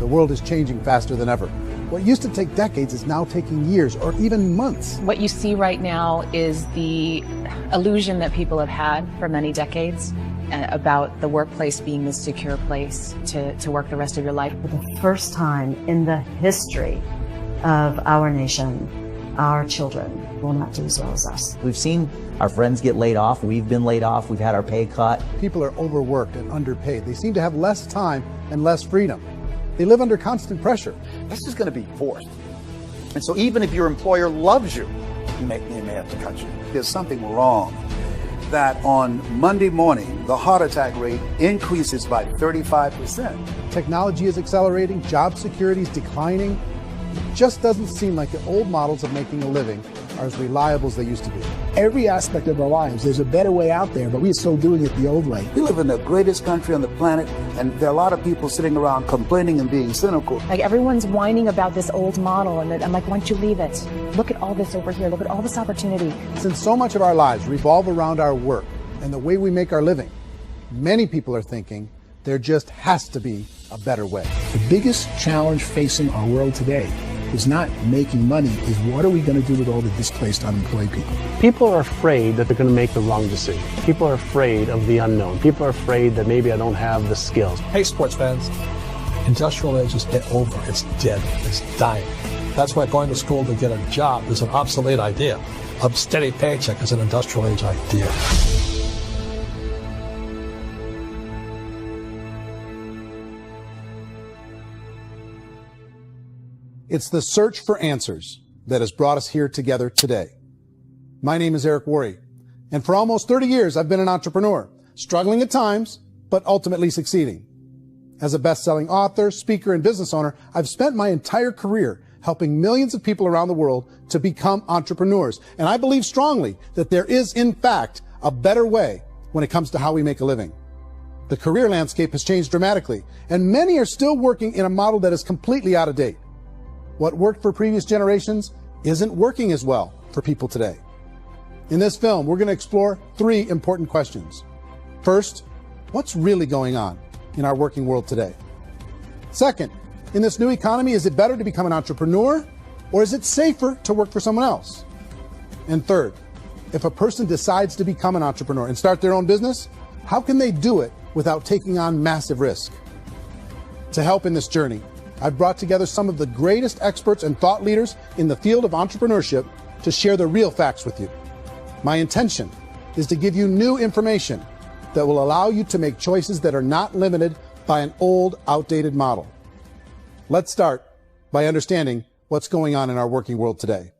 The world is changing faster than ever. What used to take decades is now taking years or even months. What you see right now is the illusion that people have had for many decades about the workplace being this secure place to work the rest of your life. For the first time in the history of our nation, our children will not do as well as us. We've seen our friends get laid off. We've been laid off. We've had our pay cut. People are overworked and underpaid. They seem to have less time and less freedom. They live under constant pressure. This is going to be forced. And so even if your employer loves you, you may have to cut you. There's something wrong that on Monday morning, the heart attack rate increases by 35%. Technology is accelerating, job security is declining. It just doesn't seem like the old models of making a living are as reliable as they used to be. Every aspect of our lives, there's a better way out there, but we're still doing it the old way. We live in the greatest country on the planet, and there are a lot of people sitting around complaining and being cynical. Like everyone's whining about this old model, and I'm like, why don't you leave it? Look at all this over here. Look at all this opportunity. Since so much of our lives revolve around our work and the way we make our living, many people are thinking there just has to be a better way. The biggest challenge facing our world today is not making money, is what are we going to do with all the displaced, unemployed people? People are afraid that they're going to make the wrong decision. People are afraid of the unknown. People are afraid that maybe I don't have the skills. Hey, sports fans, industrial age is over. It's dead. It's dying. That's why going to school to get a job is an obsolete idea. A steady paycheck is an industrial age idea. It's the search for answers that has brought us here together today. My name is Eric Worre, and for almost 30 years, I've been an entrepreneur, struggling at times, but ultimately succeeding. As a best-selling author, speaker, and business owner, I've spent my entire career helping millions of people around the world to become entrepreneurs. And I believe strongly that there is, in fact, a better way when it comes to how we make a living. The career landscape has changed dramatically, and many are still working in a model that is completely out of date. What worked for previous generations isn't working as well for people today. In this film, we're going to explore 3 important questions. First, what's really going on in our working world today? Second, in this new economy, is it better to become an entrepreneur, or is it safer to work for someone else? And third, if a person decides to become an entrepreneur and start their own business, how can they do it without taking on massive risk? To help in this journey, I've brought together some of the greatest experts and thought leaders in the field of entrepreneurship to share the real facts with you. My intention is to give you new information that will allow you to make choices that are not limited by an old, outdated model. Let's start by understanding what's going on in our working world today.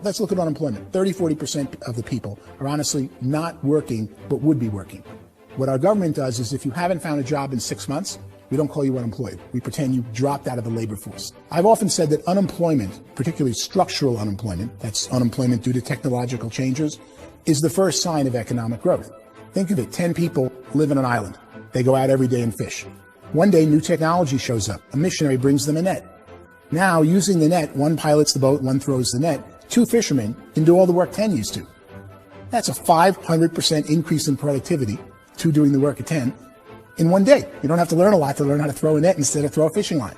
Let's look at unemployment. 30-40% of the people are honestly not working, but would be working. What our government does is if you haven't found a job in 6 months, we don't call you unemployed. We pretend you dropped out of the labor force. I've often said that unemployment, particularly structural unemployment, that's unemployment due to technological changes, is the first sign of economic growth. Think of it, 10 people live on an island. They go out every day and fish. One day, new technology shows up. A missionary brings them a net. Now, using the net, one pilots the boat, one throws the net. 2 fishermen can do all the work 10 used to. That's a 500% increase in productivity, 2 doing the work of 10, in one day. You don't have to learn a lot to learn how to throw a net instead of throw a fishing line.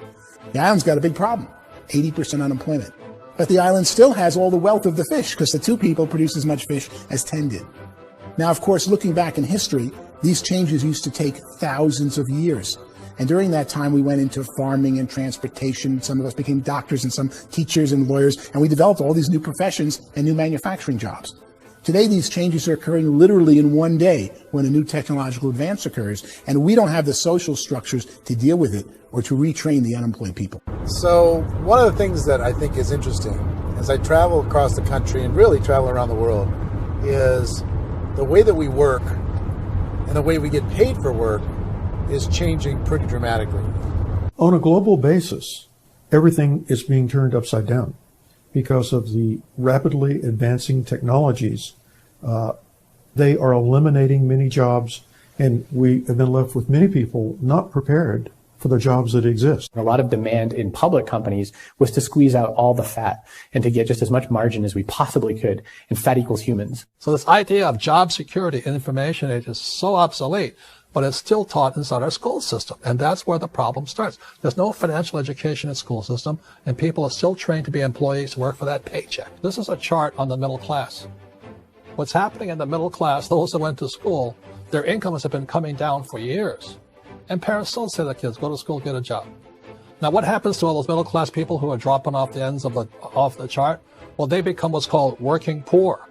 The island's got a big problem, 80% unemployment. But the island still has all the wealth of the fish because the 2 people produce as much fish as 10 did. Now, of course, looking back in history, these changes used to take thousands of years. And during that time, we went into farming and transportation. Some of us became doctors and some teachers and lawyers, and we developed all these new professions and new manufacturing jobs. Today, these changes are occurring literally in one day when a new technological advance occurs, and we don't have the social structures to deal with it or to retrain the unemployed people. So one of the things that I think is interesting as I travel across the country and really travel around the world is the way that we work and the way we get paid for work is changing pretty dramatically. On a global basis, everything is being turned upside down because of the rapidly advancing technologies. They are eliminating many jobs, and we have been left with many people not prepared for the jobs that exist. A lot of demand in public companies was to squeeze out all the fat and to get just as much margin as we possibly could, and fat equals humans. So this idea of job security and information age is so obsolete, but it's still taught inside our school system. And that's where the problem starts. There's no financial education in school system, and people are still trained to be employees to work for that paycheck. This is a chart on the middle class. What's happening in the middle class, those that went to school, their incomes have been coming down for years. And parents still say to their kids, go to school, get a job. Now, what happens to all those middle class people who are dropping off the ends of the chart? Well, they become what's called working poor.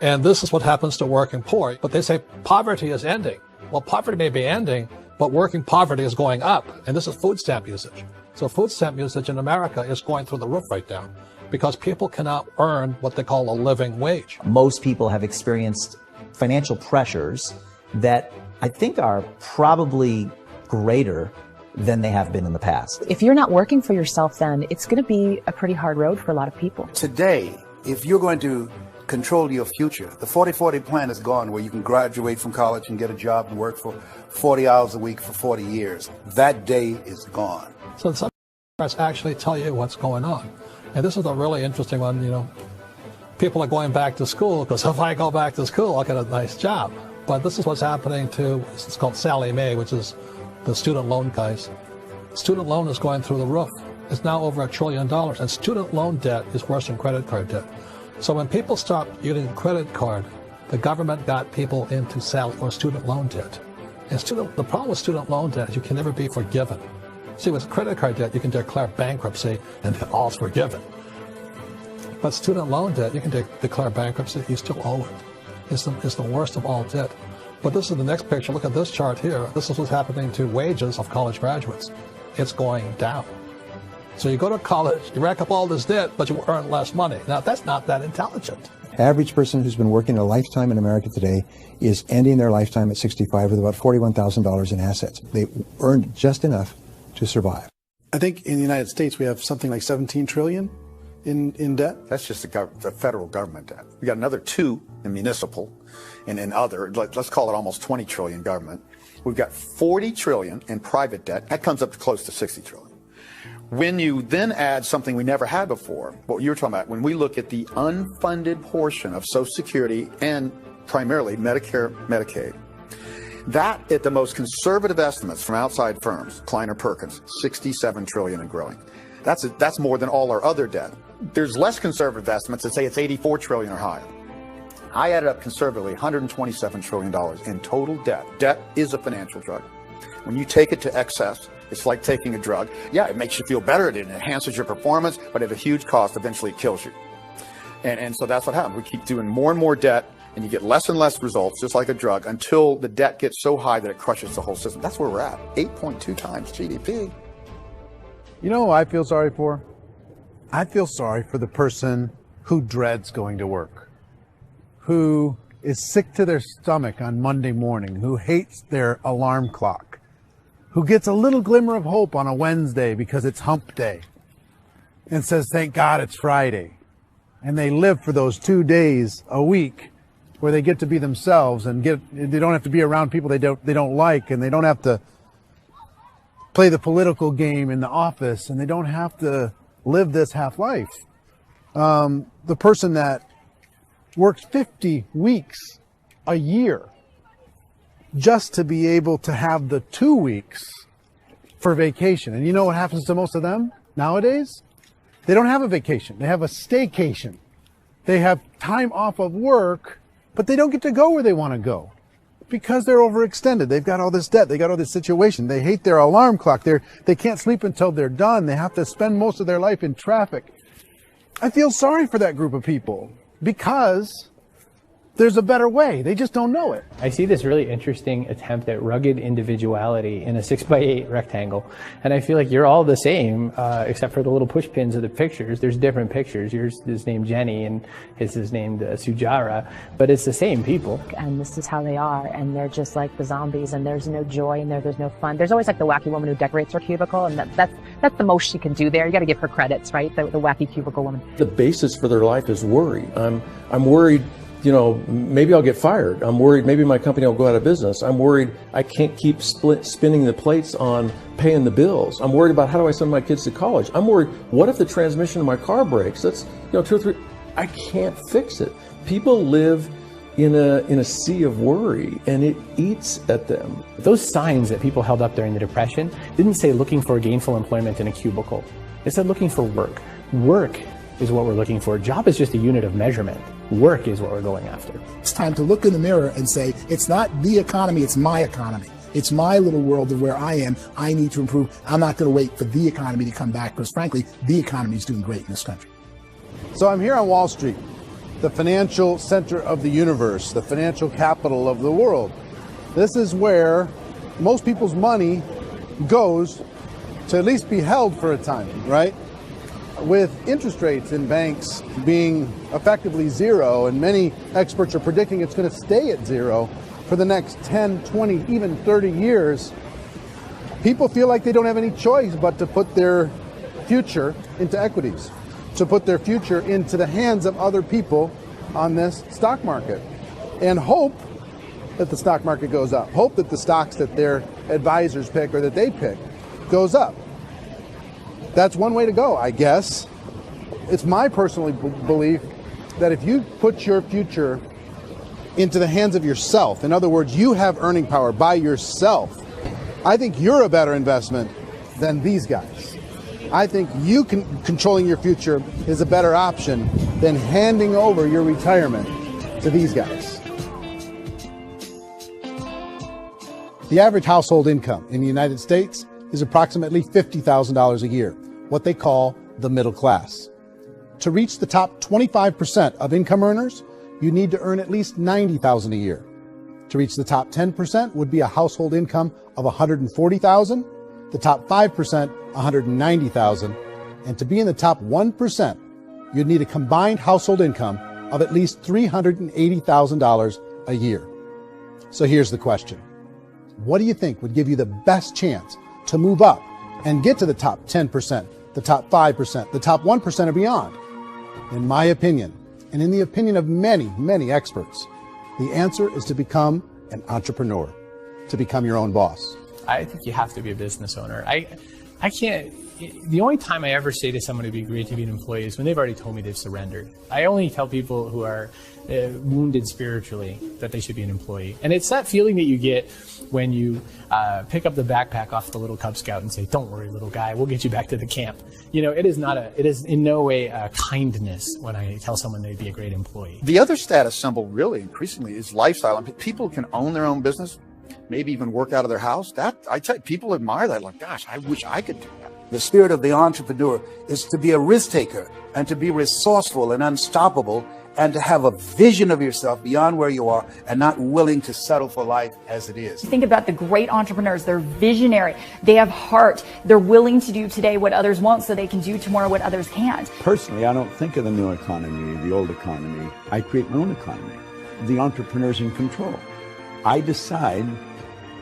And this is what happens to working poor. But they say poverty is ending. Well, poverty may be ending, but working poverty is going up. And this is food stamp usage. So food stamp usage in America is going through the roof right now because people cannot earn what they call a living wage. Most people have experienced financial pressures that I think are probably greater than they have been in the past. If you're not working for yourself, then it's going to be a pretty hard road for a lot of people. Today, if you're going to control your future, the 40-40 plan is gone, where you can graduate from college and get a job and work for 40 hours a week for 40 years. That day is gone. So some charts actually tell you what's going on. And this is a really interesting one. You know, people are going back to school because if I go back to school, I'll get a nice job. But this is what's happening to, it's called Sallie Mae, which is the student loan guys. Student loan is going through the roof. It's now over $1 trillion, and student loan debt is worse than credit card debt. So when people stopped using credit card, the government got people into student loan debt. And the problem with student loan debt is you can never be forgiven. See, with credit card debt, you can declare bankruptcy and all's forgiven. But student loan debt, you can declare bankruptcy, you still owe it. It's the worst of all debt. But this is the next picture. Look at this chart here. This is what's happening to wages of college graduates. It's going down. So you go to college, you rack up all this debt, but you earn less money. Now, that's not that intelligent. Average person who's been working a lifetime in America today is ending their lifetime at 65 with about $41,000 in assets. They earned just enough to survive. I think in the United States we have something like 17 trillion in debt. That's just the federal government debt. We got another 2 in municipal and in other, let's call it almost 20 trillion government. We've got 40 trillion in private debt. That comes up to close to 60 trillion. When you then add something we never had before, what you were talking about, when we look at the unfunded portion of Social Security and primarily Medicare, Medicaid, that at the most conservative estimates from outside firms, Kleiner Perkins, 67 trillion and growing. That's more than all our other debt. There's less conservative estimates that say it's 84 trillion or higher. I added up conservatively $127 trillion in total debt. Debt is a financial drug. When you take it to excess, it's like taking a drug. Yeah, it makes you feel better, it enhances your performance, but at a huge cost, eventually it kills you. And so that's what happens. We keep doing more and more debt, and you get less and less results, just like a drug, until the debt gets so high that it crushes the whole system. That's where we're at, 8.2 times GDP. You know who I feel sorry for? I feel sorry for the person who dreads going to work, who is sick to their stomach on Monday morning, who hates their alarm clock, who gets a little glimmer of hope on a Wednesday because it's hump day and says, thank God it's Friday. And they live for those 2 days a week where they get to be themselves and they don't have to be around people they don't like, and they don't have to play the political game in the office, and they don't have to live this half life. The person that works 50 weeks a year just to be able to have the 2 weeks for vacation. And you know what happens to most of them nowadays? They don't have a vacation. They have a staycation. They have time off of work, but they don't get to go where they want to go because they're overextended. They've got all this debt. They got all this situation. They hate their alarm clock. They can't sleep until they're done. They have to spend most of their life in traffic. I feel sorry for that group of people because there's a better way. They just don't know it. I see this really interesting attempt at rugged individuality in a 6x8 rectangle. And I feel like you're all the same, except for the little push pins of the pictures. There's different pictures. Yours is named Jenny and his is named Sujara, but it's the same people. And this is how they are. And they're just like the zombies, and there's no joy in there. There's no fun. There's always like the wacky woman who decorates her cubicle, and that's the most she can do there. You got to give her credits, right? The wacky cubicle woman. The basis for their life is worry. I'm worried maybe I'll get fired. I'm worried maybe my company will go out of business. I'm worried I can't keep spinning the plates on paying the bills. I'm worried about how do I send my kids to college. I'm worried, what if the transmission of my car breaks? That's, 2 or 3, I can't fix it. People live in a sea of worry, and it eats at them. Those signs that people held up during the Depression didn't say looking for gainful employment in a cubicle. It said looking for work. Work is what we're looking for. Job is just a unit of measurement. Work is what we're going after. It's time to look in the mirror and say, it's not the economy, it's my economy. It's my little world of where I am. I need to improve. I'm not going to wait for the economy to come back, because frankly, the economy is doing great in this country. So I'm here on Wall Street, the financial center of the universe, the financial capital of the world. This is where most people's money goes to at least be held for a time, right? With interest rates in banks being effectively zero, and many experts are predicting it's going to stay at zero for the next 10, 20, even 30 years, people feel like they don't have any choice but to put their future into equities, to put their future into the hands of other people on this stock market, and hope that the stock market goes up, hope that the stocks that their advisors pick or that they pick goes up. That's one way to go, I guess. It's my personal belief that if you put your future into the hands of yourself, in other words, you have earning power by yourself, I think you're a better investment than these guys. I think you controlling your future is a better option than handing over your retirement to these guys. The average household income in the United States is approximately $50,000 a year, what they call the middle class. To reach the top 25% of income earners, you need to earn at least $90,000 a year. To reach the top 10% would be a household income of $140,000, the top 5%, $190,000, and to be in the top 1%, you'd need a combined household income of at least $380,000 a year. So here's the question. What do you think would give you the best chance to move up and get to the top 10%, the top 5%, the top 1% or beyond? In my opinion, and in the opinion of many, many experts, the answer is to become an entrepreneur, to become your own boss. I think you have to be a business owner. I can't, the only time I ever say to someone it'd be great to be an employee is when they've already told me they've surrendered. I only tell people who are wounded spiritually that they should be an employee. And it's that feeling that you get when you pick up the backpack off the little Cub Scout and say, don't worry, little guy, we'll get you back to the camp. It is in no way a kindness when I tell someone they'd be a great employee. The other status symbol really increasingly is lifestyle. I mean, people can own their own business, maybe even work out of their house. I tell you, people admire that. Like, gosh, I wish I could do that. The spirit of the entrepreneur is to be a risk taker and to be resourceful and unstoppable and to have a vision of yourself beyond where you are and not willing to settle for life as it is. Think about the great entrepreneurs. They're visionary. They have heart. They're willing to do today what others won't so they can do tomorrow what others can't. Personally, I don't think of the new economy, the old economy. I create my own economy. The entrepreneur's in control. I decide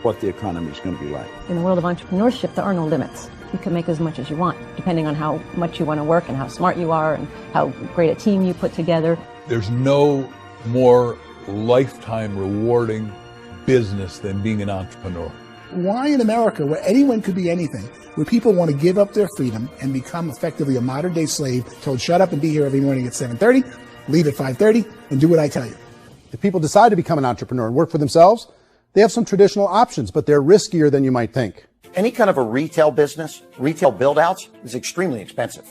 what the economy is going to be like. In the world of entrepreneurship, there are no limits. You can make as much as you want, depending on how much you want to work and how smart you are and how great a team you put together. There's no more lifetime rewarding business than being an entrepreneur. Why in America, where anyone could be anything, where people want to give up their freedom and become effectively a modern-day slave, told shut up and be here every morning at 7:30, leave at 5:30, and do what I tell you? If people decide to become an entrepreneur and work for themselves, they have some traditional options, but they're riskier than you might think. Any kind of a retail business, retail build-outs is extremely expensive.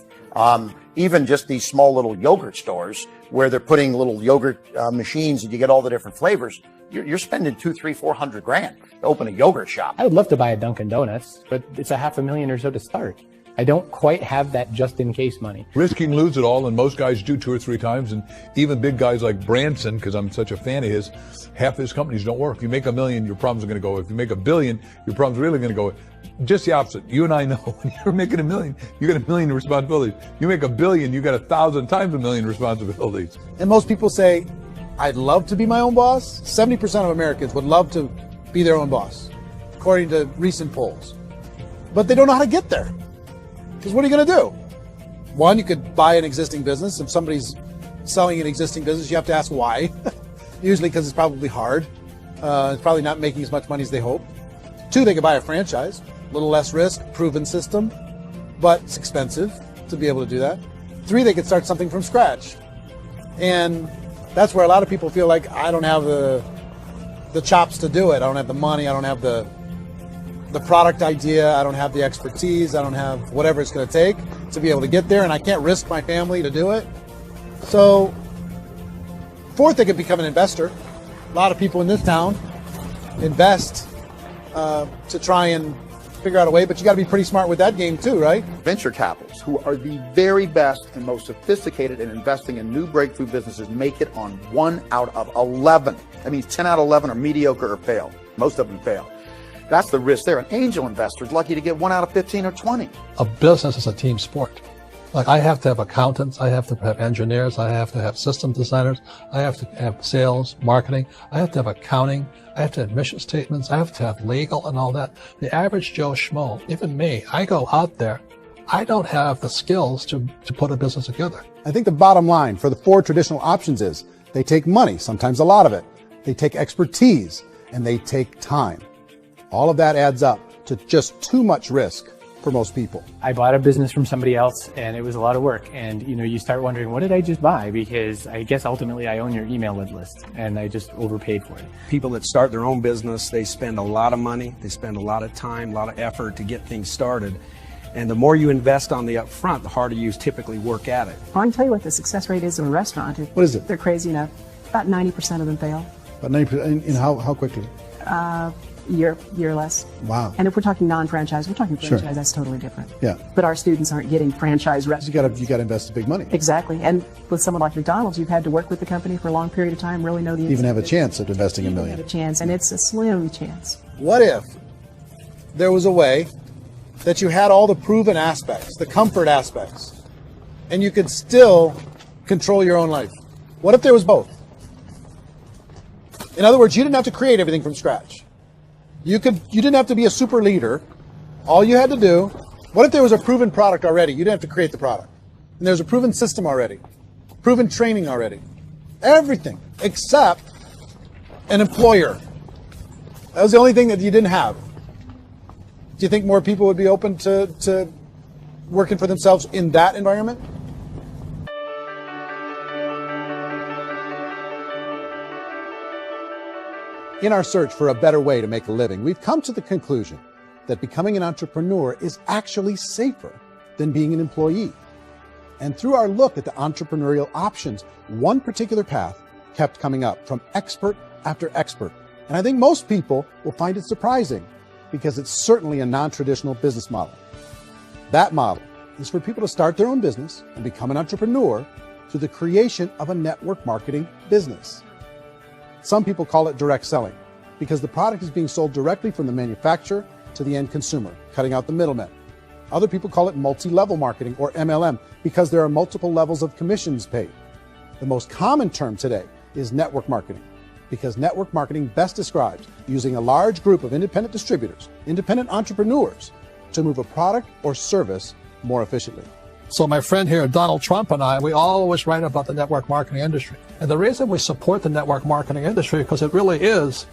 Even just these small little yogurt stores where they're putting little yogurt machines and you get all the different flavors, you're spending $200,000, $300,000, $400,000 to open a yogurt shop. I would love to buy a Dunkin' Donuts, but it's $500,000 or so to start. I don't quite have that just-in-case money. Risking lose it all, and most guys do 2 or 3 times, and even big guys like Branson, because I'm such a fan of his, half his companies don't work. If you make $1 million, your problems are going to go away. If you make $1 billion, your problems are really going to go away. Just the opposite. You and I know when you're making $1 million, you got $1 million responsibilities. You make $1 billion, you got 1,000 times $1 million responsibilities. And most people say, I'd love to be my own boss. 70% of Americans would love to be their own boss, according to recent polls. But they don't know how to get there. Because what are you going to do? One, you could buy an existing business. If somebody's selling an existing business, you have to ask why. usually because it's probably hard. It's probably not making as much money as they hope. 2, they could buy a franchise, a little less risk, proven system, but it's expensive to be able to do that. 3, they could start something from scratch. And that's where a lot of people feel like, I don't have the chops to do it. I don't have the money. I don't have the product idea. I don't have the expertise. I don't have whatever it's going to take to be able to get there, and I can't risk my family to do it. So 4th, they could become an investor. A lot of people in this town invest to try and figure out a way, but you got to be pretty smart with that game too, right? Venture capitalists, who are the very best and most sophisticated in investing in new breakthrough businesses, make it on 1 out of 11. That means 10 out of 11 are mediocre or fail. Most of them fail. That's the risk there. An angel investor is lucky to get 1 out of 15 or 20. A business is a team sport. Like, I have to have accountants, I have to have engineers, I have to have system designers, I have to have sales, marketing, I have to have accounting, I have to have mission statements, I have to have legal and all that. The average Joe Schmo, even me, I go out there, I don't have the skills to put a business together. I think the bottom line for the 4 traditional options is they take money, sometimes a lot of it. They take expertise, and they take time. All of that adds up to just too much risk for most people. I bought a business from somebody else, and it was a lot of work. And you start wondering, what did I just buy? Because I guess ultimately I own your email list, and I just overpaid for it. People that start their own business, they spend a lot of money, they spend a lot of time, a lot of effort to get things started. And the more you invest on the upfront, the harder you typically work at it. I can tell you what the success rate is in a restaurant. What is it? They're crazy enough. About 90% of them fail. About 90%, in how quickly? Year less. Wow. And if we're talking non-franchise, we're talking franchise, Sure. That's totally different. Yeah. But our students aren't getting franchise restaurants. You got to invest big money. Exactly. And with someone like McDonald's, you've had to work with the company for a long period of time, really know the Even have a chance at investing $1 million. have a chance, and it's a slim chance. What if there was a way that you had all the proven aspects, the comfort aspects, and you could still control your own life? What if there was both? In other words, you didn't have to create everything from scratch. You didn't have to be a super leader. All you had to do, what if there was a proven product already? You didn't have to create the product. And there's a proven system already, proven training already. Everything except an employer. That was the only thing that you didn't have. Do you think more people would be open to working for themselves in that environment? In our search for a better way to make a living, we've come to the conclusion that becoming an entrepreneur is actually safer than being an employee. And through our look at the entrepreneurial options, one particular path kept coming up from expert after expert. And I think most people will find it surprising because it's certainly a non-traditional business model. That model is for people to start their own business and become an entrepreneur through the creation of a network marketing business. Some people call it direct selling because the product is being sold directly from the manufacturer to the end consumer, cutting out the middlemen. Other people call it multi-level marketing, or MLM, because there are multiple levels of commissions paid. The most common term today is network marketing, because network marketing best describes using a large group of independent distributors, independent entrepreneurs, to move a product or service more efficiently. So my friend here, Donald Trump, and I, we always write about the network marketing industry. And the reason we support the network marketing industry is because it really is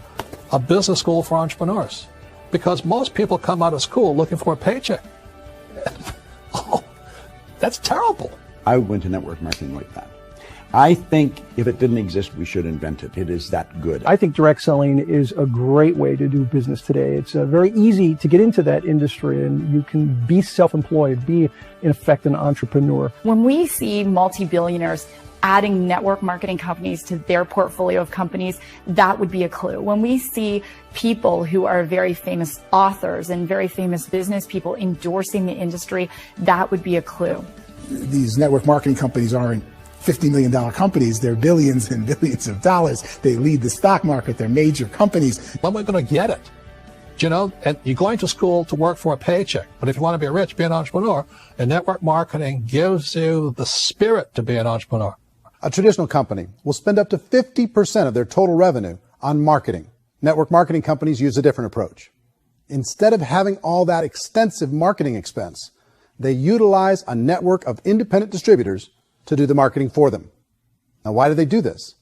a business school for entrepreneurs. Because most people come out of school looking for a paycheck. Oh, that's terrible. I went to network marketing like that. I think if it didn't exist, we should invent it. It is that good. I think direct selling is a great way to do business today. It's very easy to get into that industry, and you can be self-employed, be, in effect, an entrepreneur. When we see multi-billionaires adding network marketing companies to their portfolio of companies, that would be a clue. When we see people who are very famous authors and very famous business people endorsing the industry, that would be a clue. These network marketing companies aren't $50 million companies. They're billions and billions of dollars. They lead the stock market. They're major companies. When are we going to get it? You know, and you're going to school to work for a paycheck. But if you want to be rich, be an entrepreneur. And network marketing gives you the spirit to be an entrepreneur. A traditional company will spend up to 50% of their total revenue on marketing. Network marketing companies use a different approach. Instead of having all that extensive marketing expense, they utilize a network of independent distributors to do the marketing for them. Now, why do they do this?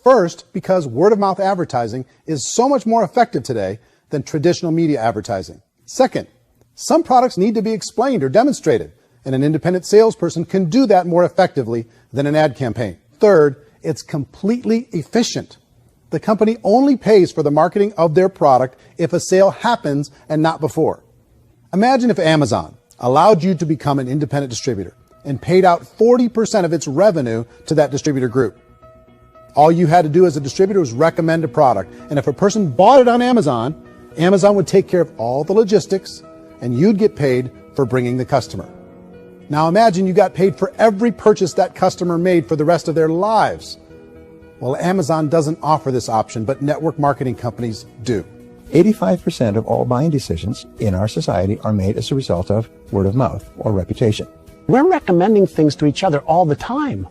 First, because word-of-mouth advertising is so much more effective today than traditional media advertising. Second, some products need to be explained or demonstrated, and an independent salesperson can do that more effectively than an ad campaign. Third, it's completely efficient. The company only pays for the marketing of their product if a sale happens and not before. Imagine if Amazon allowed you to become an independent distributor and paid out 40% of its revenue to that distributor group. All you had to do as a distributor was recommend a product, and if a person bought it on Amazon, Amazon would take care of all the logistics, and you'd get paid for bringing the customer. Now imagine you got paid for every purchase that customer made for the rest of their lives. Well, Amazon doesn't offer this option, but network marketing companies do. 85% of all buying decisions in our society are made as a result of word of mouth or reputation. We're recommending things to each other all the time.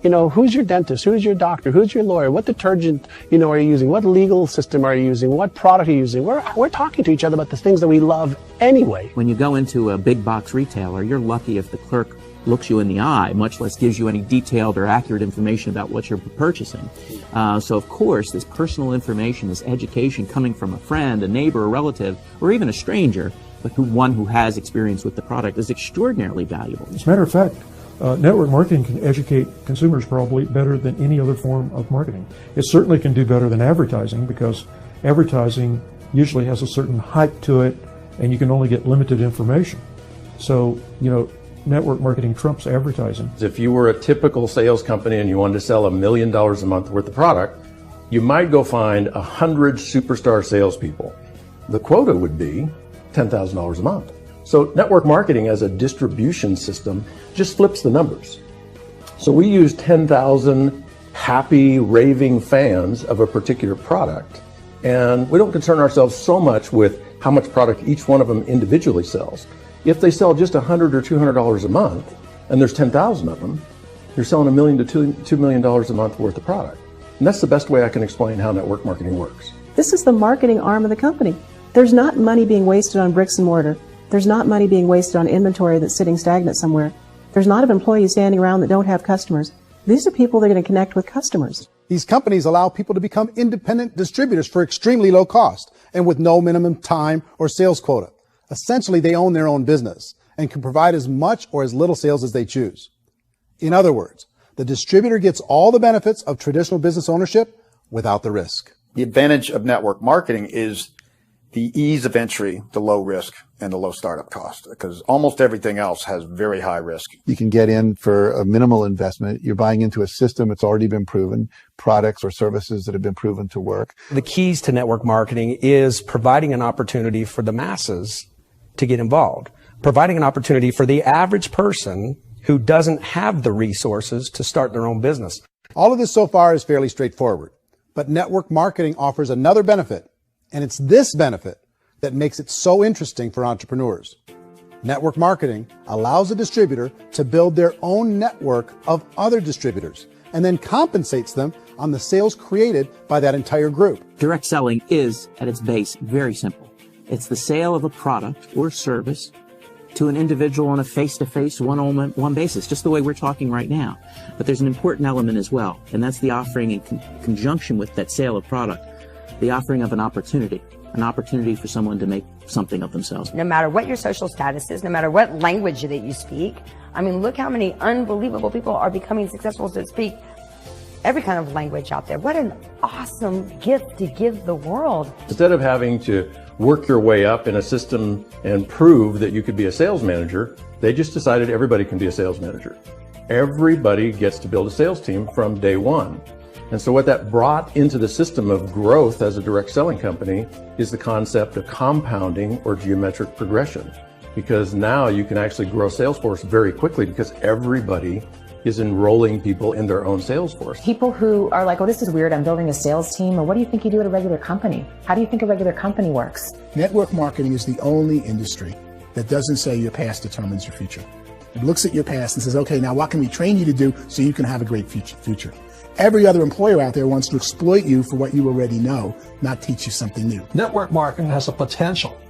You know, who's your dentist? Who's your doctor? Who's your lawyer? What detergent, are you using? What legal system are you using? What product are you using? We're talking to each other about the things that we love anyway. When you go into a big box retailer, you're lucky if the clerk looks you in the eye, much less gives you any detailed or accurate information about what you're purchasing. So of course, this personal information, this education coming from a friend, a neighbor, a relative, or even a stranger, but one who has experience with the product is extraordinarily valuable. As a matter of fact, network marketing can educate consumers probably better than any other form of marketing. It certainly can do better than advertising, because advertising usually has a certain hype to it and you can only get limited information. So, network marketing trumps advertising. If you were a typical sales company and you wanted to sell $1 million a month worth of product, you might go find 100 superstar salespeople. The quota would be $10,000 a month. So network marketing as a distribution system just flips the numbers. So we use 10,000 happy, raving fans of a particular product, and we don't concern ourselves so much with how much product each one of them individually sells. If they sell just $100 or $200 a month, and there's 10,000 of them, you're selling $1 million to $2 million a month worth of product. And that's the best way I can explain how network marketing works. This is the marketing arm of the company. There's not money being wasted on bricks and mortar. There's not money being wasted on inventory that's sitting stagnant somewhere. There's not employees standing around that don't have customers. These are people that are going to connect with customers. These companies allow people to become independent distributors for extremely low cost and with no minimum time or sales quota. Essentially, they own their own business and can provide as much or as little sales as they choose. In other words, the distributor gets all the benefits of traditional business ownership without the risk. The advantage of network marketing is the ease of entry, the low risk, and the low startup cost, because almost everything else has very high risk. You can get in for a minimal investment. You're buying into a system that's already been proven, products or services that have been proven to work. The keys to network marketing is providing an opportunity for the masses to get involved, providing an opportunity for the average person who doesn't have the resources to start their own business. All of this so far is fairly straightforward, but network marketing offers another benefit, and it's this benefit that makes it so interesting for entrepreneurs. Network marketing allows a distributor to build their own network of other distributors and then compensates them on the sales created by that entire group. Direct selling is, at its base, very simple. It's the sale of a product or service to an individual on a face-to-face, one-on-one basis, just the way we're talking right now. But there's an important element as well, and that's the offering in conjunction with that sale of product, the offering of an opportunity for someone to make something of themselves. No matter what your social status is, no matter what language that you speak, I mean, look how many unbelievable people are becoming successful to speak every kind of language out there. What an awesome gift to give the world. Instead of having to work your way up in a system and prove that you could be a sales manager, they just decided everybody can be a sales manager. Everybody gets to build a sales team from day one. And so what that brought into the system of growth as a direct selling company is the concept of compounding or geometric progression. Because now you can actually grow Salesforce very quickly because everybody is enrolling people in their own Salesforce. People who are like, oh, this is weird, I'm building a sales team. Or what do you think you do at a regular company? How do you think a regular company works? Network marketing is the only industry that doesn't say your past determines your future. It looks at your past and says, okay, now what can we train you to do so you can have a great future? Every other employer out there wants to exploit you for what you already know, not teach you something new. Network marketing has the potential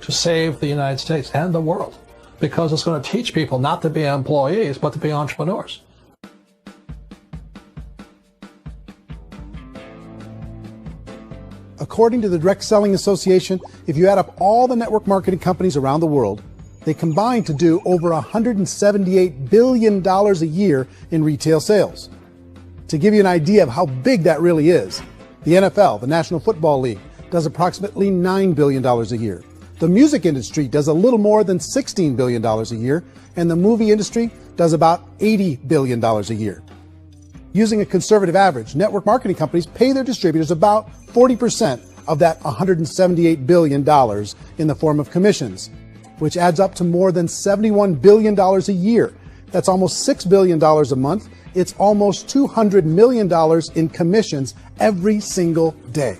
to save the United States and the world because it's going to teach people not to be employees, but to be entrepreneurs. According to the Direct Selling Association, if you add up all the network marketing companies around the world, they combine to do over $178 billion a year in retail sales. To give you an idea of how big that really is, the NFL, the National Football League, does approximately $9 billion a year. The music industry does a little more than $16 billion a year, and the movie industry does about $80 billion a year. Using a conservative average, network marketing companies pay their distributors about 40% of that $178 billion in the form of commissions, which adds up to more than $71 billion a year. That's almost $6 billion a month. It's almost $200 million in commissions every single day.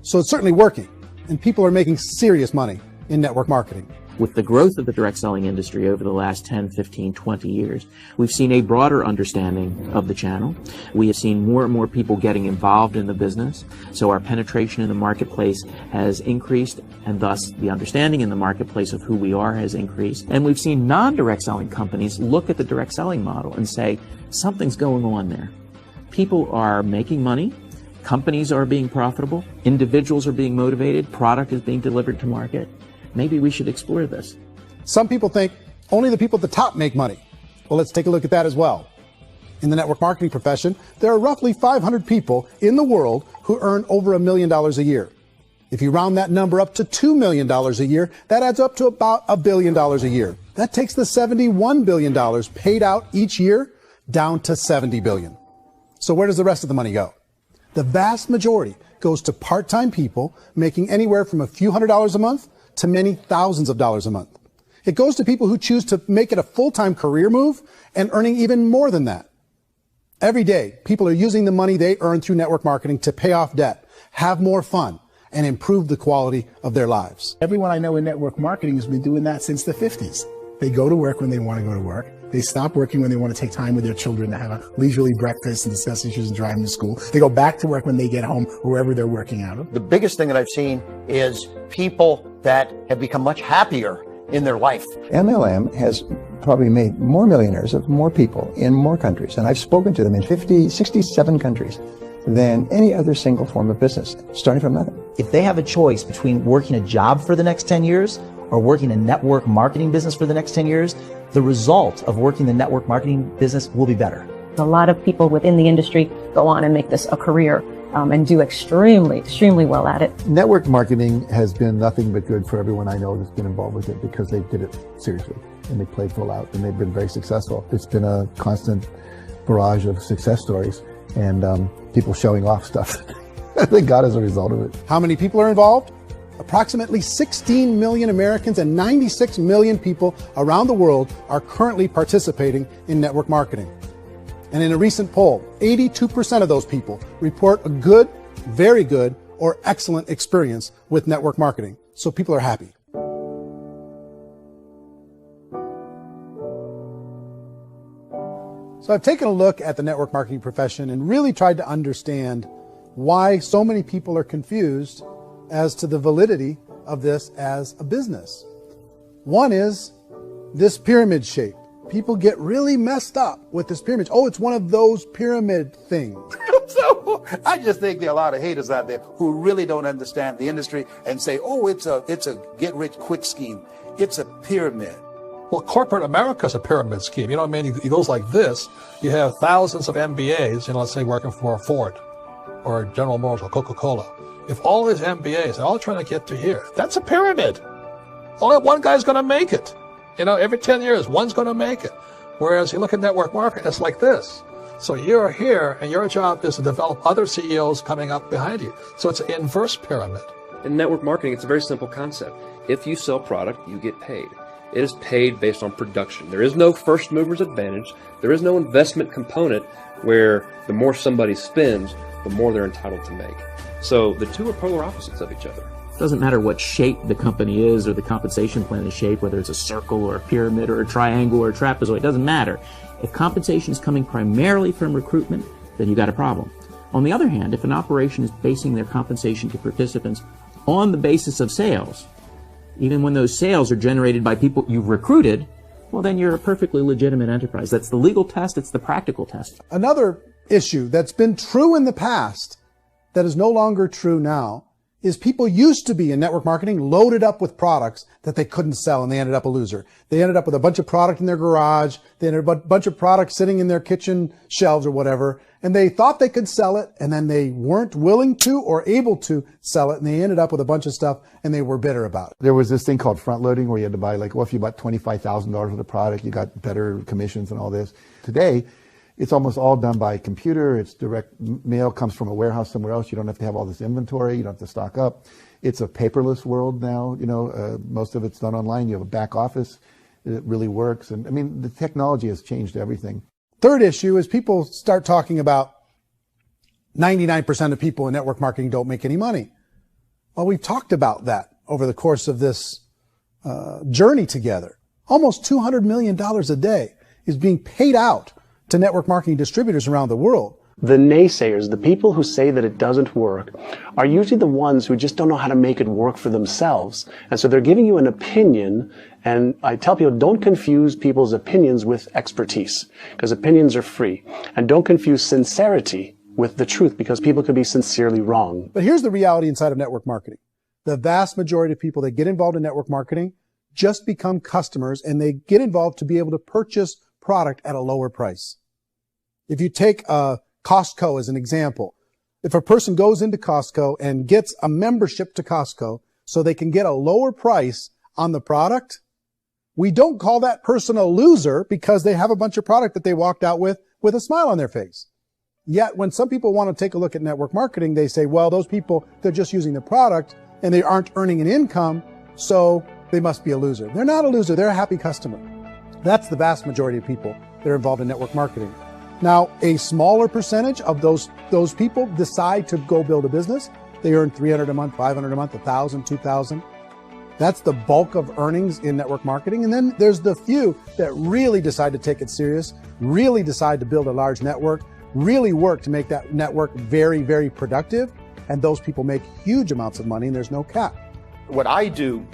So it's certainly working, and people are making serious money in network marketing. With the growth of the direct selling industry over the last 10, 15, 20 years, we've seen a broader understanding of the channel. We have seen more and more people getting involved in the business. So our penetration in the marketplace has increased, and thus the understanding in the marketplace of who we are has increased. And we've seen non-direct selling companies look at the direct selling model and say, something's going on there. People are making money. Companies are being profitable. Individuals are being motivated. Product is being delivered to market. Maybe we should explore this. Some people think only the people at the top make money. Well, let's take a look at that as well. In the network marketing profession, there are roughly 500 people in the world who earn over $1 million a year. If you round that number up to $2 million a year, that adds up to about $1 billion a year. That takes the $71 billion paid out each year down to $70 billion. So where does the rest of the money go? The vast majority goes to part-time people making anywhere from a few $100s a month to many thousands of dollars a month. It goes to people who choose to make it a full-time career move and earning even more than that. Every day, people are using the money they earn through network marketing to pay off debt, have more fun, and improve the quality of their lives. Everyone I know in network marketing has been doing that since the 50s. They go to work when they want to go to work. They stop working when they want to take time with their children to have a leisurely breakfast and discuss issues and drive them to school. They go back to work when they get home or wherever they're working out of. The biggest thing that I've seen is people that have become much happier in their life. MLM has probably made more millionaires of more people in more countries, and I've spoken to them in 67 countries, than any other single form of business, starting from nothing. If they have a choice between working a job for the next 10 years or working a network marketing business for the next 10 years, the result of working the network marketing business will be better. A lot of people within the industry go on and make this a career and do extremely well at it. Network marketing has been nothing but good for everyone I know that's been involved with it because they did it seriously and they played full out and they've been very successful. It's been a constant barrage of success stories and people showing off stuff that they got as a result of it. How many people are involved? Approximately 16 million Americans and 96 million people around the world are currently participating in network marketing. And in a recent poll, 82% of those people report a good, very good, or excellent experience with network marketing. So people are happy. So I've taken a look at the network marketing profession and really tried to understand why so many people are confused as to the validity of this as a business. One is this pyramid shape. People get really messed up with this pyramid. Oh, it's one of those pyramid things. So I just think there are a lot of haters out there who really don't understand the industry and say, oh, it's a get-rich-quick scheme. It's a pyramid. Well, corporate America is a pyramid scheme. You know what I mean? It goes like this. You have thousands of MBAs, let's say working for Ford or General Motors or Coca-Cola. If all these MBAs are all trying to get to here, that's a pyramid. Only one guy's going to make it. Every 10 years, one's going to make it. Whereas you look at network marketing, it's like this. So you're here, and your job is to develop other CEOs coming up behind you. So it's an inverse pyramid. In network marketing, it's a very simple concept. If you sell product, you get paid. It is paid based on production. There is no first mover's advantage. There is no investment component where the more somebody spends, the more they're entitled to make. So the two are polar opposites of each other. It doesn't matter what shape the company is or the compensation plan is shaped, whether it's a circle or a pyramid or a triangle or a trapezoid, it doesn't matter. If compensation is coming primarily from recruitment, then you got a problem. On the other hand, if an operation is basing their compensation to participants on the basis of sales, even when those sales are generated by people you've recruited, well, then you're a perfectly legitimate enterprise. That's the legal test. It's the practical test. Another issue that's been true in the past that is no longer true now is people used to be in network marketing loaded up with products that they couldn't sell, and they ended up a loser. They ended up with a bunch of product in their garage. They ended up with a bunch of products sitting in their kitchen shelves or whatever, and they thought they could sell it, and then they weren't willing to or able to sell it, and they ended up with a bunch of stuff, and they were bitter about it. There was this thing called front loading where you had to buy, like, well, if you bought $25,000 worth of product, you got better commissions and all this. Today, it's almost all done by computer. It's direct mail, comes from a warehouse somewhere else. You don't have to have all this inventory. You don't have to stock up. It's a paperless world now. Most of it's done online. You have a back office. It really works. And I mean, the technology has changed everything. Third issue is people start talking about 99% of people in network marketing don't make any money. Well, we've talked about that over the course of this journey together. Almost $200 million a day is being paid out to network marketing distributors around the world. The naysayers, the people who say that it doesn't work, are usually the ones who just don't know how to make it work for themselves. And so they're giving you an opinion, and I tell people, don't confuse people's opinions with expertise, because opinions are free. And don't confuse sincerity with the truth, because people could be sincerely wrong. But here's the reality inside of network marketing. The vast majority of people that get involved in network marketing just become customers, and they get involved to be able to purchase product at a lower price. If you take Costco as an example, if a person goes into Costco and gets a membership to Costco so they can get a lower price on the product, we don't call that person a loser because they have a bunch of product that they walked out with a smile on their face. Yet when some people want to take a look at network marketing, they say, well, those people, they're just using the product and they aren't earning an income, so they must be a loser. They're not a loser. They're a happy customer. That's the vast majority of people that are involved in network marketing. Now, a smaller percentage of those people decide to go build a business. They earn $300 a month, $500 a month, $1,000, $2,000. That's the bulk of earnings in network marketing. And then there's the few that really decide to take it serious, really decide to build a large network, really work to make that network very, very productive. And those people make huge amounts of money, and there's no cap. What I do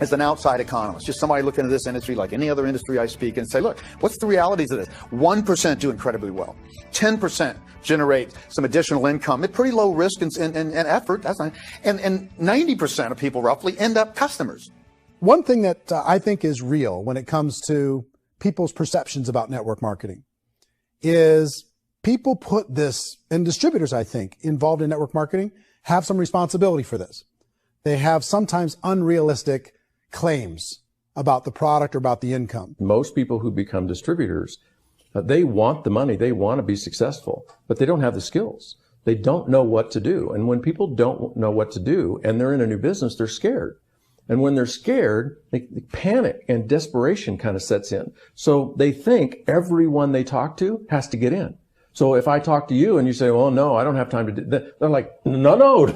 as an outside economist, just somebody looking at this industry like any other industry I speak and say, look, what's the realities of this? 1% do incredibly well. 10% generate some additional income at pretty low risk and effort. That's not, and 90% of people roughly end up customers. One thing that I think is real when it comes to people's perceptions about network marketing is people put this, and distributors, I think, involved in network marketing have some responsibility for this. They have sometimes unrealistic claims about the product or about the income. Most people who become distributors, they want the money, they want to be successful, but they don't have the skills. They don't know what to do. And when people don't know what to do and they're in a new business, they're scared. And when they're scared, they panic and desperation kind of sets in. So they think everyone they talk to has to get in. So if I talk to you and you say, well, no, I don't have time to do that, they're like, no,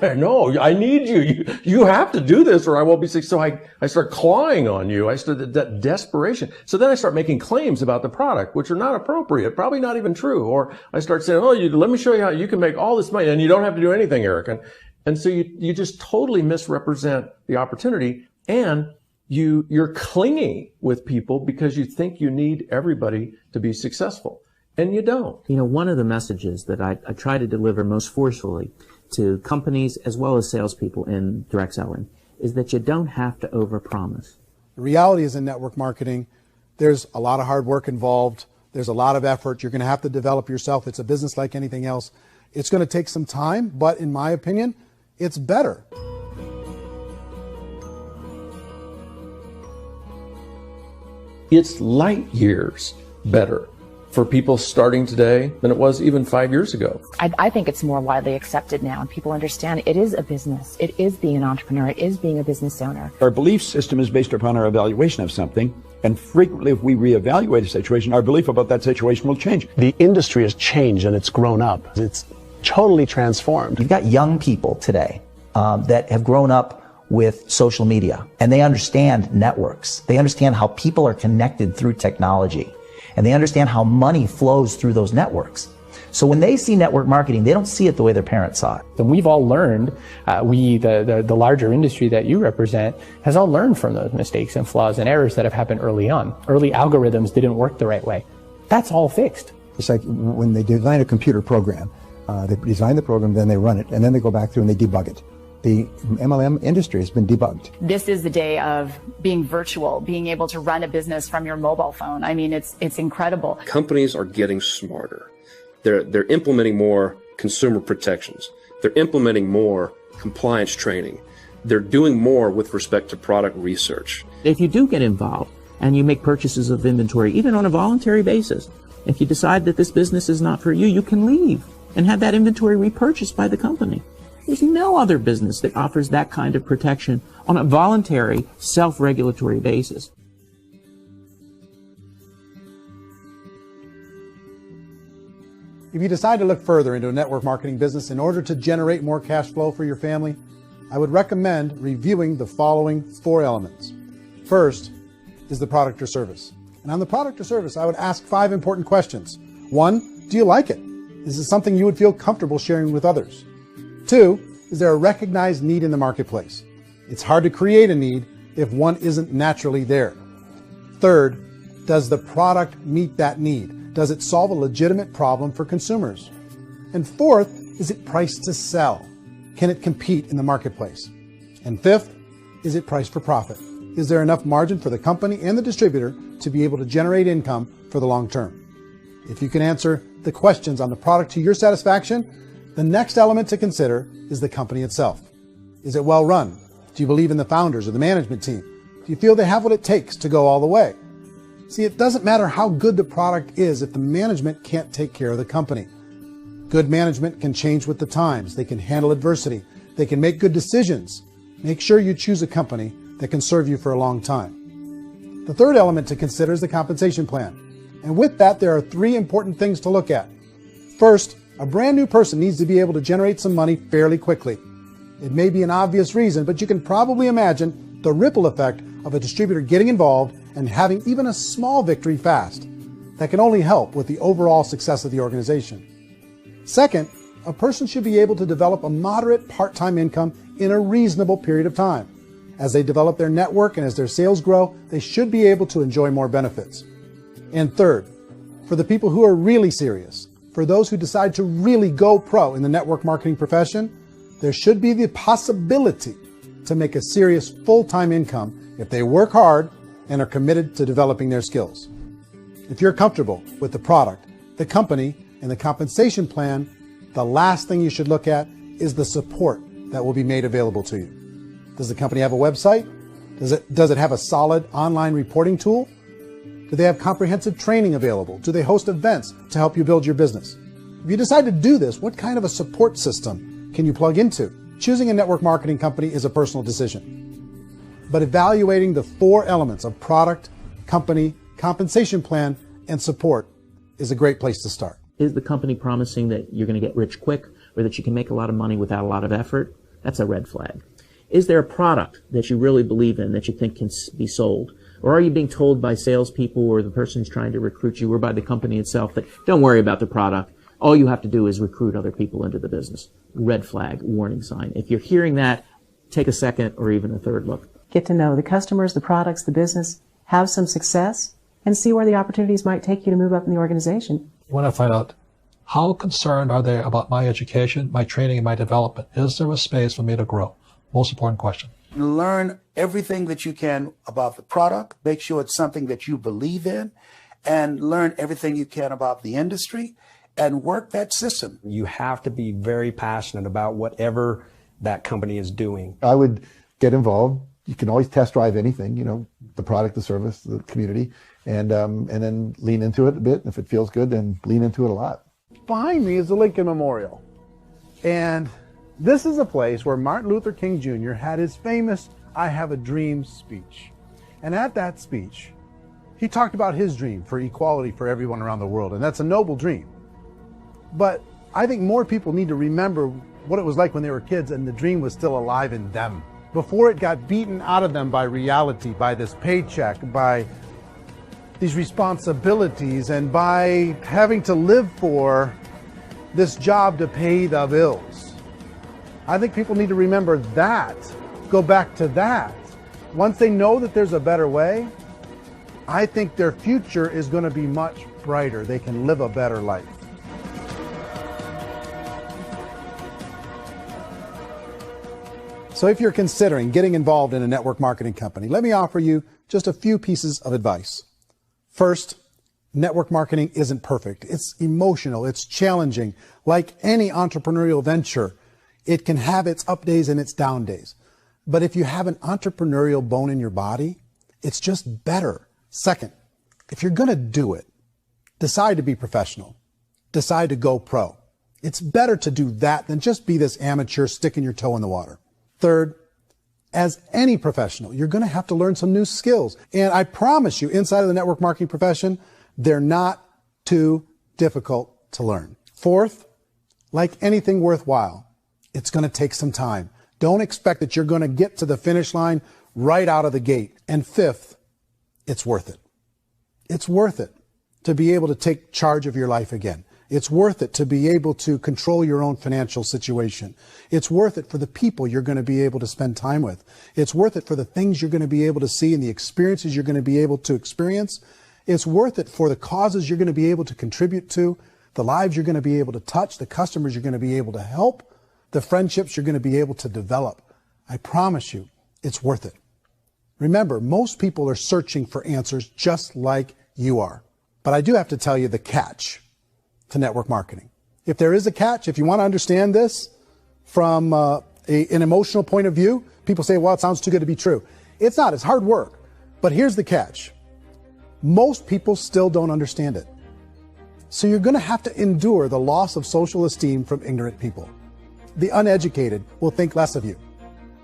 I need you. You have to do this or I won't be successful. So I start clawing on you. I start that desperation. So then I start making claims about the product, which are not appropriate, probably not even true. Or I start saying, oh, let me show you how you can make all this money and you don't have to do anything, Eric. And so you just totally misrepresent the opportunity, and you're clingy with people because you think you need everybody to be successful. And you don't. You know, one of the messages that I try to deliver most forcefully to companies as well as salespeople in direct selling is that you don't have to overpromise. The reality is in network marketing, there's a lot of hard work involved. There's a lot of effort. You're going to have to develop yourself. It's a business like anything else. It's going to take some time, but in my opinion, it's better. It's light years better for people starting today than it was even 5 years ago. I think it's more widely accepted now, and people understand it is a business. It is being an entrepreneur. It is being a business owner. Our belief system is based upon our evaluation of something, and frequently if we reevaluate a situation, our belief about that situation will change. The industry has changed and it's grown up. It's totally transformed. You've got young people today that have grown up with social media, and they understand networks. They understand how people are connected through technology. And they understand how money flows through those networks. So when they see network marketing, they don't see it the way their parents saw it. And we've all learned, the larger industry that you represent, has all learned from those mistakes and flaws and errors that have happened early on. Early algorithms didn't work the right way. That's all fixed. It's like when they design a computer program, they design the program, then they run it, and then they go back through and they debug it. The MLM industry has been debunked. This is the day of being virtual, being able to run a business from your mobile phone. I mean, it's incredible. Companies are getting smarter. They're implementing more consumer protections. They're implementing more compliance training. They're doing more with respect to product research. If you do get involved and you make purchases of inventory, even on a voluntary basis, if you decide that this business is not for you, you can leave and have that inventory repurchased by the company. There's no other business that offers that kind of protection on a voluntary, self-regulatory basis. If you decide to look further into a network marketing business in order to generate more cash flow for your family, I would recommend reviewing the following 4 elements. First is the product or service. And on the product or service, I would ask 5 important questions. 1, do you like it? Is this something you would feel comfortable sharing with others? 2, is there a recognized need in the marketplace? It's hard to create a need if one isn't naturally there. Third, does the product meet that need? Does it solve a legitimate problem for consumers? And fourth, is it priced to sell? Can it compete in the marketplace? And fifth, is it priced for profit? Is there enough margin for the company and the distributor to be able to generate income for the long term? If you can answer the questions on the product to your satisfaction, the next element to consider is the company itself. Is it well run? Do you believe in the founders or the management team? Do you feel they have what it takes to go all the way? See, it doesn't matter how good the product is if the management can't take care of the company. Good management can change with the times. They can handle adversity. They can make good decisions. Make sure you choose a company that can serve you for a long time. The third element to consider is the compensation plan. And with that, there are 3 important things to look at. First, a brand new person needs to be able to generate some money fairly quickly. It may be an obvious reason, but you can probably imagine the ripple effect of a distributor getting involved and having even a small victory fast. That can only help with the overall success of the organization. Second, a person should be able to develop a moderate part-time income in a reasonable period of time. As they develop their network and as their sales grow, they should be able to enjoy more benefits. And third, for the people who are really serious, for those who decide to really go pro in the network marketing profession, there should be the possibility to make a serious full-time income if they work hard and are committed to developing their skills. If you're comfortable with the product, the company, and the compensation plan, the last thing you should look at is the support that will be made available to you. Does the company have a website? Does it have a solid online reporting tool? Do they have comprehensive training available? Do they host events to help you build your business? If you decide to do this, what kind of a support system can you plug into? Choosing a network marketing company is a personal decision. But evaluating the 4 elements of product, company, compensation plan, and support is a great place to start. Is the company promising that you're going to get rich quick or that you can make a lot of money without a lot of effort? That's a red flag. Is there a product that you really believe in that you think can be sold? Or are you being told by salespeople or the person who's trying to recruit you or by the company itself that don't worry about the product, all you have to do is recruit other people into the business? Red flag, warning sign. If you're hearing that, take a second or even a third look. Get to know the customers, the products, the business, have some success, and see where the opportunities might take you to move up in the organization. You want to find out how concerned are they about my education, my training, and my development? Is there a space for me to grow? Most important question. Learn everything that you can about the product. Make sure it's something that you believe in, and learn everything you can about the industry and work that system. You have to be very passionate about whatever that company is doing. I would get involved. You can always test drive anything, the product, the service, the community, and then lean into it a bit. If it feels good, then lean into it a lot. Behind me is the Lincoln Memorial. And this is a place where Martin Luther King Jr. had his famous I Have a Dream speech. And at that speech, he talked about his dream for equality for everyone around the world. And that's a noble dream. But I think more people need to remember what it was like when they were kids and the dream was still alive in them. Before it got beaten out of them by reality, by this paycheck, by these responsibilities, and by having to live for this job to pay the bills. I think people need to remember that, go back to that. Once they know that there's a better way, I think their future is going to be much brighter. They can live a better life. So if you're considering getting involved in a network marketing company, let me offer you just a few pieces of advice. First, network marketing isn't perfect. It's emotional. It's challenging. Like any entrepreneurial venture, it can have its up days and its down days. But if you have an entrepreneurial bone in your body, it's just better. Second, if you're going to do it, decide to be professional. Decide to go pro. It's better to do that than just be this amateur sticking your toe in the water. Third, as any professional, you're going to have to learn some new skills. And I promise you, inside of the network marketing profession, they're not too difficult to learn. Fourth, like anything worthwhile, it's going to take some time. Don't expect that you're going to get to the finish line right out of the gate. And fifth, it's worth it. It's worth it to be able to take charge of your life again. It's worth it to be able to control your own financial situation. It's worth it for the people you're going to be able to spend time with. It's worth it for the things you're going to be able to see and the experiences you're going to be able to experience. It's worth it for the causes you're going to be able to contribute to, the lives you're going to be able to touch, the customers you're going to be able to help, the friendships you're going to be able to develop. I promise you, it's worth it. Remember, most people are searching for answers just like you are. But I do have to tell you the catch to network marketing. If there is a catch, if you want to understand this from an emotional point of view, people say, well, it sounds too good to be true. It's not. It's hard work. But here's the catch. Most people still don't understand it. So you're going to have to endure the loss of social esteem from ignorant people. The uneducated will think less of you.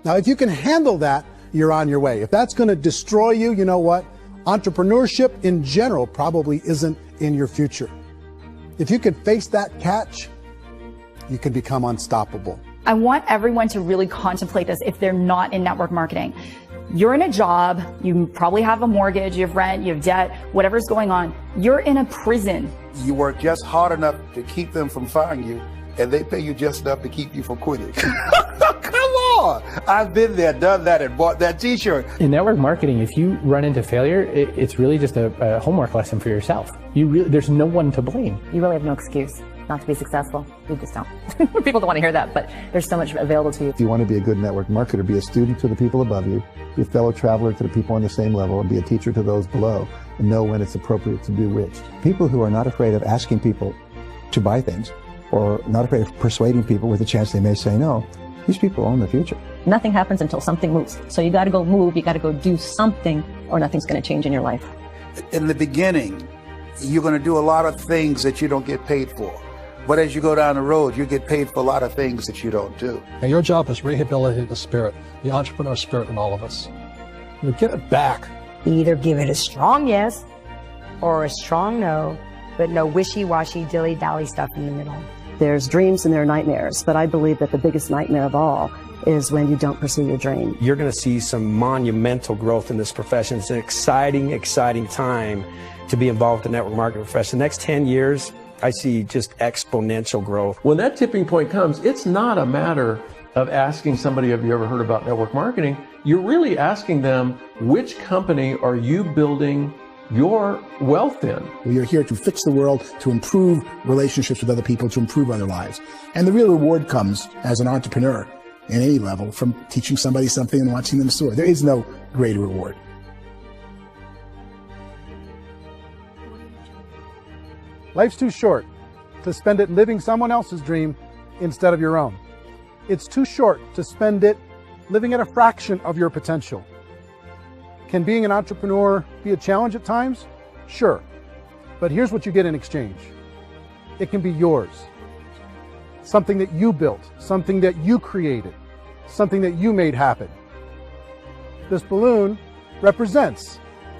Now, if you can handle that, you're on your way. If that's going to destroy you, you know what? Entrepreneurship in general probably isn't in your future. If you can face that catch, you can become unstoppable. I want everyone to really contemplate this if they're not in network marketing. You're in a job, you probably have a mortgage, you have rent, you have debt, whatever's going on. You're in a prison. You work just hard enough to keep them from firing you, and they pay you just enough to keep you from quitting. Come on! I've been there, done that, and bought that t-shirt. In network marketing, if you run into failure, it's really just a homework lesson for yourself. There's no one to blame. You really have no excuse not to be successful. You just don't. People don't want to hear that, but there's so much available to you. If you want to be a good network marketer, be a student to the people above you, be a fellow traveler to the people on the same level, and be a teacher to those below, and know when it's appropriate to do which. People who are not afraid of asking people to buy things, or not afraid of persuading people with a chance they may say no, these people own the future. Nothing happens until something moves. So you got to go move, you got to go do something, or nothing's going to change in your life. In the beginning, you're going to do a lot of things that you don't get paid for. But as you go down the road, you get paid for a lot of things that you don't do. And your job is rehabilitate the spirit, the entrepreneur spirit in all of us. You get it back. Either give it a strong yes or a strong no, but no wishy-washy, dilly-dally stuff in the middle. There's dreams and there are nightmares, but I believe that the biggest nightmare of all is when you don't pursue your dream. You're going to see some monumental growth in this profession. It's an exciting, exciting time to be involved in the network marketing profession. The next 10 years, I see just exponential growth. When that tipping point comes, it's not a matter of asking somebody, have you ever heard about network marketing? You're really asking them, which company are you building your wealth in? We are here to fix the world, to improve relationships with other people, to improve other lives. And the real reward comes as an entrepreneur in any level from teaching somebody something and watching them soar. There is no greater reward. Life's too short to spend it living someone else's dream instead of your own. It's too short to spend it living at a fraction of your potential. Can being an entrepreneur be a challenge at times? Sure. But here's what you get in exchange. It can be yours. Something that you built, something that you created, something that you made happen. This balloon represents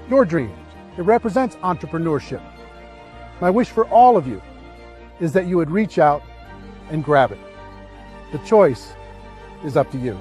your dream. It represents entrepreneurship. My wish for all of you is that you would reach out and grab it. The choice is up to you.